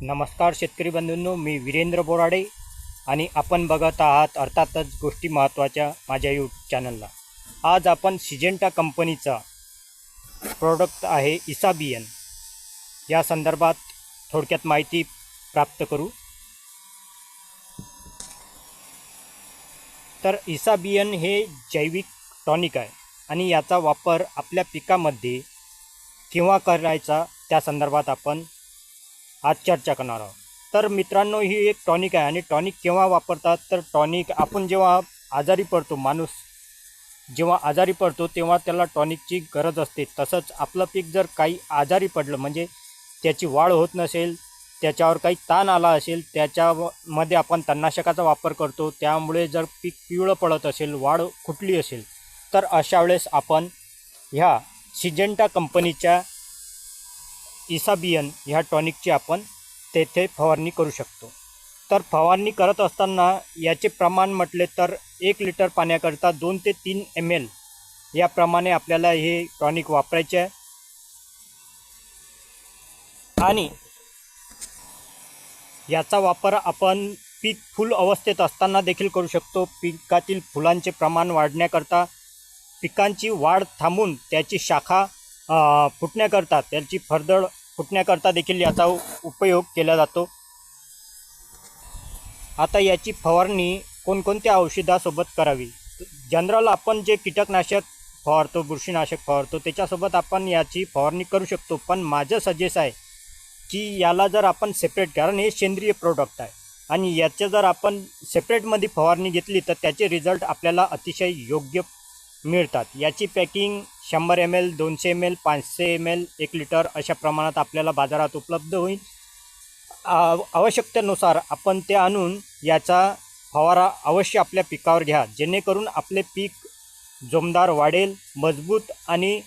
नमस्कार शेतकरी बंधूंनो, मी वीरेंद्र बोराडे आणि आपण बघत आहात अर्थातच गोष्टी महत्त्वाच्या माझ्या यूट्यूब चॅनलला. आज आपण सिजेंटा कंपनीचा प्रोडक्ट आहे इसाबियन या संदर्भात थोडक्यात माहिती प्राप्त करू. तर इसाबियन हे जैविक टॉनिक आहे आणि याचा वापर आपल्या पिकामध्ये केव्हा करायचा त्या संदर्भात आपण आज चर्चा करणार आहोत. तर मित्रांनो, ही एक टॉनिक आहे आणि टॉनिक केव्हा वापरतात तर टॉनिक आपण जेव्हा आजारी पडतो, माणूस जेव्हा आजारी पडतो तेव्हा त्याला टॉनिकची गरज असते. तसंच आपलं पीक जर काही आजारी पडलं म्हणजे त्याची वाढ होत नसेल, त्याच्यावर काही ताण आला असेल, त्याच्यामध्ये आपण तणनाशकाचा वापर करतो. त्यामुळे जर पीक पिवळं पडत असेल, वाढ खुटली असेल तर अशा वेळेस आपण ह्या सिजेंटा कंपनीच्या इसाबियन ह्या टॉनिकची आपण तेथे फवारणी करू शकतो. तर फवारणी करत असताना याचे प्रमाण म्हटले तर 1 लिटर पाण्याकरिता 2 ते 3 ml याप्रमाणे आपल्याला हे टॉनिक वापरायचे आहे. आणि याचा वापर आपण पीक फुल अवस्थेत असताना देखील करू शकतो. पिकातील फुलांचे प्रमाण वाढण्याकरता, पिकांची वाढ थांबून त्याची शाखा फुटण्याकरता, त्याची फरदळ फुटण्याकरता देखील याचा उपयोग केला जातो. आता याची फवारणी कोणकोणत्या औषधासोबत करावी. जनरल आपण जे कीटकनाशक फवारतो, बुरशीनाशक फवारतो, त्याच्यासोबत आपण याची फवारणी करू शकतो. पण माझं सजेस्ट आहे की याला जर आपण सेपरेट, कारण हे सेंद्रिय प्रोडक्ट आहे आणि याचे जर आपण सेपरेटमध्ये फवारणी घेतली तर त्याचे रिझल्ट आपल्याला अतिशय योग्य मिळतात. याची packing 100 ml, 200 ml, 500 ml, 1 litre अशा प्रमाणात आपल्याला बाजारात उपलब्ध होईल. आवश्यकतेनुसार आपण ते आणून याचा फवारा अवश्य आपल्या पिकावर घ्या, जेणेकरून आपले पीक जोमदार वाढेल, मजबूत आणि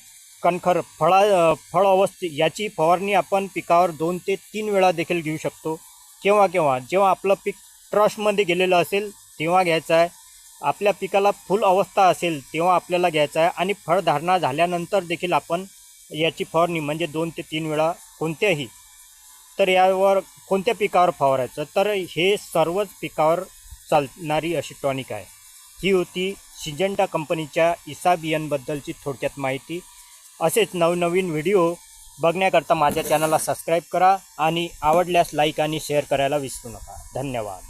कणखर फळ अवस्थे. याची फवारणी आपण पिकावर 2 ते 3 वेळा देखील घेऊ शकतो. जेव्हा आपलं पीक ट्रशमध्ये गेलेलं असेल तेव्हा घ्यायचं आहे. आपल्या पिकाला फुल अवस्था असेल तेव्हा आपल्याला घ्यायचं आहे. आणि फळधारणा झाल्यानंतर देखील आपण याची फवारणी म्हणजे 2 ते 3 वेळा कोणत्याही, तर यावर कोणत्या पिकावर फवारायचं, तर हे सर्वच पिकावर चालणारी अशी टॉनिक आहे. ही होती सिजेंटा कंपनीच्या इसाबियनबद्दलची थोडक्यात माहिती. असेच नवनवीन व्हिडिओ बघण्याकरता माझ्या चॅनलला सबस्क्राईब करा आणि आवडल्यास लाईक आणि शेअर करायला विसरू नका. धन्यवाद.